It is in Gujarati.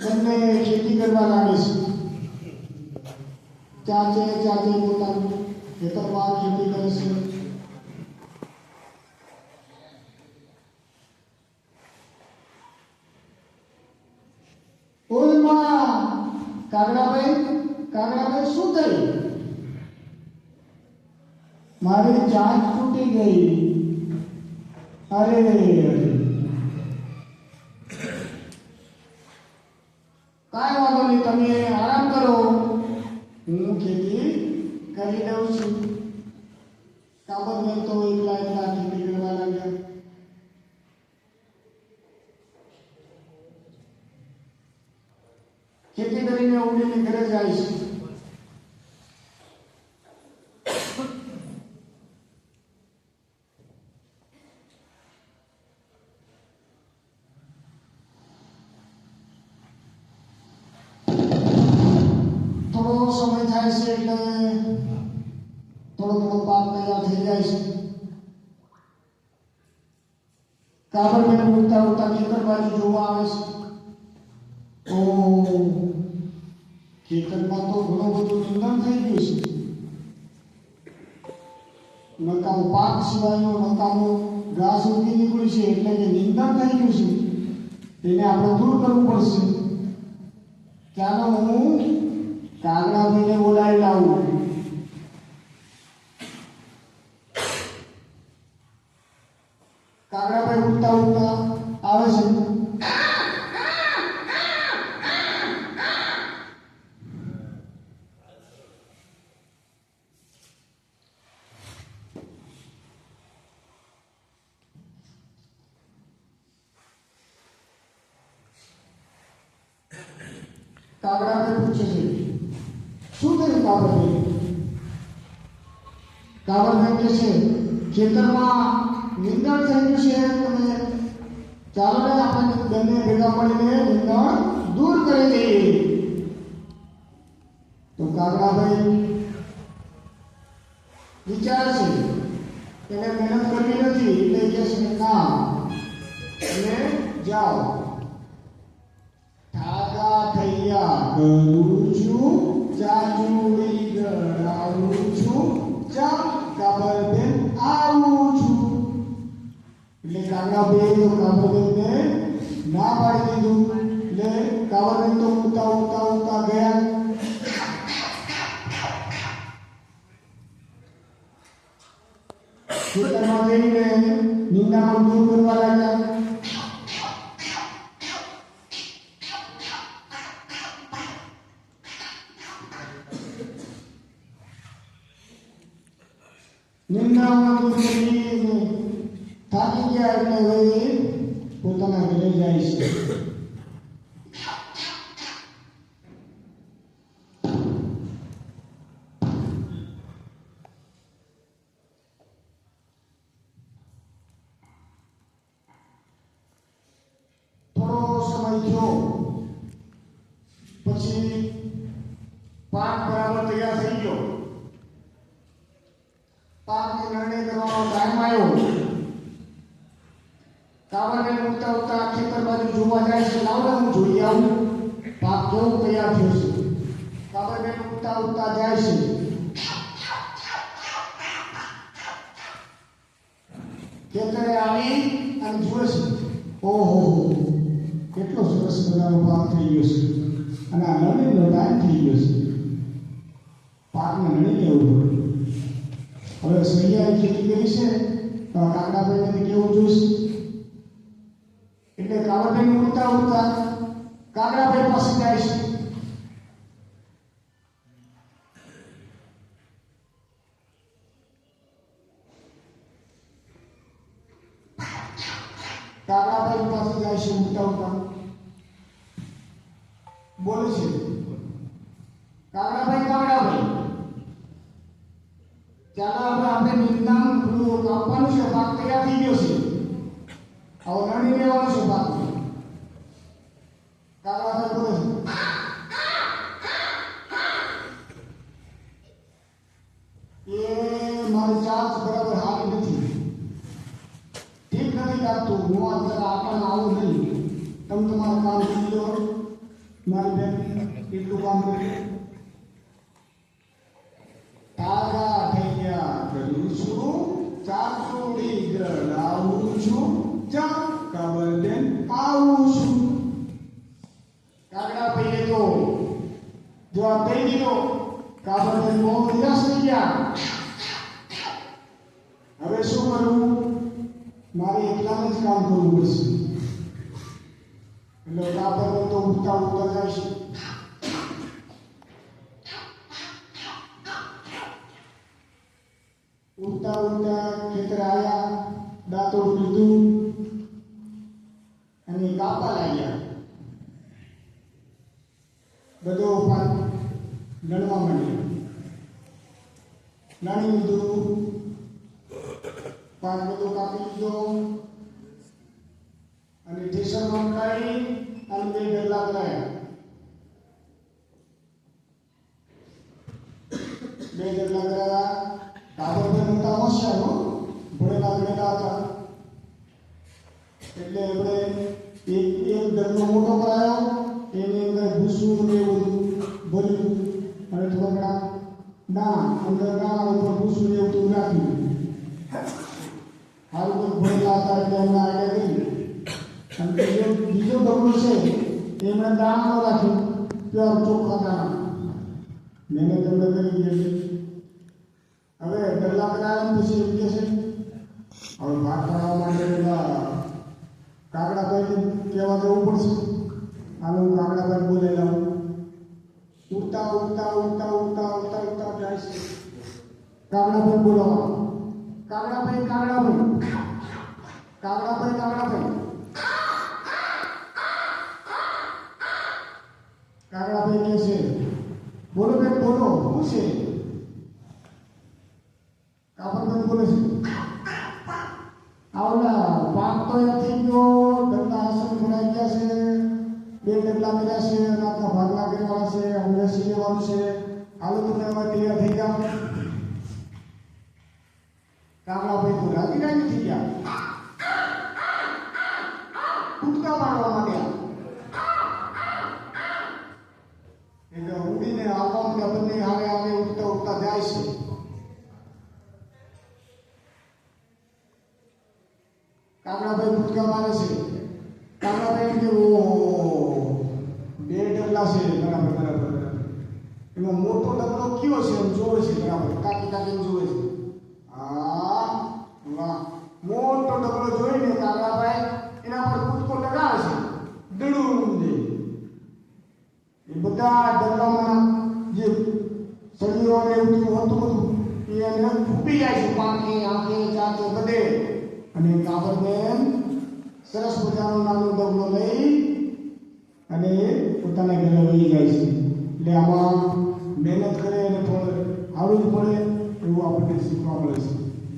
બંને ખેતી કરવા લાગે છે। ચાચે પોતાનું ખેતરમાં ખેતી કરે છે। ઓલમાં કાગડાભાઈ શું થયું? મારી ચાંચ તૂટી ગઈ। અરે કાંઈ વાંધો નહીં, તમે આરામ કરો, હું ખેતી કરી દઉં છું। કાબરબેન તો એકલા ખેતી કરવા લાગ્યા। ખેતી કરીને ઉડીને ઘરે જાય છે। થોડો સમય થાય છે એટલે થોડો પાક તૈયાર થઈ જાય છે। કાબરબેન ઉડતા ખેતર બાજુ જોવા આવે છે। ઓ ખેતરમાં તો ઘણું બધું નિંદણ થઈ ગયું છે। નકામું પાક સિવાયનું નકામું ઘાસ ઉગી નીકળ્યું છે, એટલે કે નિંદણ થઈ ગયું છે। તેને આપણે દૂર કરવું પડશે। ચાલો હું કાગડાભાઈને બોલાવી લાવું। કાગડાભાઈ ઉડતા આવે છે। કાગડાભાઈ પૂછે છે, શું થયું કાગડાભાઈ? કાગડાભાઈ કહે છે, ખેતરમાં નિંદણ થઈ ગયું છે, તમે ચાલો ને આપણે બંને ભેગા મળીને નિંદણ દૂર કરી દઈએ। તો કાગડાભાઈ વિચારે છે, એને મહેનત કરવી નથી, એટલે કહે છે ના, તમે જાઓ, ઠાગા થૈયા કરું છું, ચાચુડી ગળાવું છું, ચા કાબરબેન આવું છું। એટલે કાબરબેનને ના પાડી દીધું। એટલે કાબરબેન તો ઉડતા ગયા। ખેતરમાં જઈને નિંદામણ દૂર કરવા લાગ્યા। નિંદામણ દૂર કરીને થાકી ગયા એટલે હવે પોતાના ઘરે જાય છે। થોડો સમય થયો પછી પાક બરાબર તૈયાર થઈ ગયો। પાકને નિર્ણય કરવાનો ટાઈમ આવ્યો। કાબરબેન ઉડતા ખેતર બાજુ જોવા જાય છે। લાવો હું જોઈ આવું પાક કેવો તૈયાર થયો છે। કાબરબેન ઉડતા જાય છે। ખેતરે આવી અને જુએ છે, ઓહો કેટલો સરસ મજાનો પાક થઈ ગયો છે, અને આ લણણીનો ટાઈમ થઈ ગયો છે। પાકને લણી લેવું પડે। હવે સૈયાએ ખેતી કરી છે, તો કાગડાભાઈને કેવું જોઈશે? એટલે કાબરબેન ઉડતા કાગડાભાઈ પાસે જાય છે। કાગડાભાઈ પાસે જાય છે, ઉડતા બોલે છે, કાગડાભાઈ ચાલો હવે આપણે નિંદામણ કાપવાનું છે, પાક તૈયાર થઈ ગયો છે, હવે લણી લેવાનો છે પાક। કાગડાભાઈ બોલે છે, એ મારી ચાંચ બરાબર હારી નથી, ઠીક નથી લાગતું, હું અત્યારે આપણને આવું નહીં, તમે તમારું કામ કરી લો। મારી બેન કેટલું કામ કર્યું. તારા થઈ ગયા કરું છું, ચાચુડી લાવું છું, ચા કાબર બેન આવું છું. કાગડા ભાઈએ તો જવાબ દઈ દીધો. કાબર બેન બહુ નિરાશ થઈ ગયા. હવે શું કરવું? મારે એકલાને જ કામ કરવું પડશે. એટલે કાબર બેન તો ઉઠતા ઉઠતા જાય છે. ઉઠતા ઉઠતા ખેતરે આવ્યા, દાંતોડ લીધું અને કાપા લાગ્યા. બધો પાક લણવા માંડ્યો. લણી લીધું, પાક બધો કાપી લીધો અને ઠેસરમાં ઉડાડી અને બે ડગલા કરાયા. બે ડગલા કરાયા. કાબર બેન હતા હોશિયાર, ભણેલા ગણેલા હતા. એટલે એમણે એક ડગલો મોટો કરાયો, એની અંદર ભૂસું ને એવું ભર્યું અને થોડા ના અંદર ના ઉપર ભૂસું ને એવું રાખ્યું. હાલ તો ભણેલા હતા એટલે એમને આઈડિયા કરી. અને બીજો ડગલો છે એમણે દાણા રાખ્યું, પ્યોર ચોખ્ખા દાણા. મહેનત એમને કરી દીધી. હવે ડગલા કરાયા પછી એમ કે છે હવે ભાગ પાડવા માટે કાગડાભાઈને કહેવા જવું પડશે. હાલ હું કાગડાભાઈ બોલાવી લાવું. ઉડતા ઉડતા ઉડતા ઉડતા ઉડતા ઉડતા જાય છે. કાગડાભાઈ બોલાવો. કાગડાભાઈ કાગડાભાઈ કાગડાભાઈ કાગડાભાઈ કાગડાભાઈ કહે છે બોલો બેન બોલો શું છે? કાબર બોલે છે આવડા પાક તો એ થઈ ગયો, ડગલા આસન ભરાઈ ગયા છે, બે ડગલા કર્યા છે, રાતના ભાગલા કરવાના છે, હવે સી લેવાનું છે. હાલો તમે એમાં તૈયાર થઈ ગયા. કાગડાભાઈ તો રાજી રાજી થઈ ગયા, કૂદકા મારવા માંડ્યા. એટલે ઉડીને આવવા માંડ્યા. બંને હારે હારે ઉડતા ઉડતા જાય છે. કાગડાભાઈ કૂદકા મારે છે. કાગડાભાઈ કે ઓ બે ડગલા છે. બરાબર બરાબર બરાબર. એમાં મોટો ડગલો કયો છે એમ જોવે છે. બરાબર કાકી કાકી જોવે છે. હા વાહ, મોટો ડગલો જોઈને કાગડાભાઈ એના પર કૂદકો લગાવે છે. ડડું દે. એ બધા ડગલામાં જે સળીઓ અને એવું હતું બધું એ એને ફૂટી જાય છે. પાંખે આંખે ચાંચે બધે. અને કાબર બેન સરસ મજાનો નાનો ડગલો લઈ અને પોતાના ઘરે વહી જાય છે. એટલે આમાં મહેનત કરે અને ફળ આવડવું પડે એવું આપણને શીખવા મળે છે.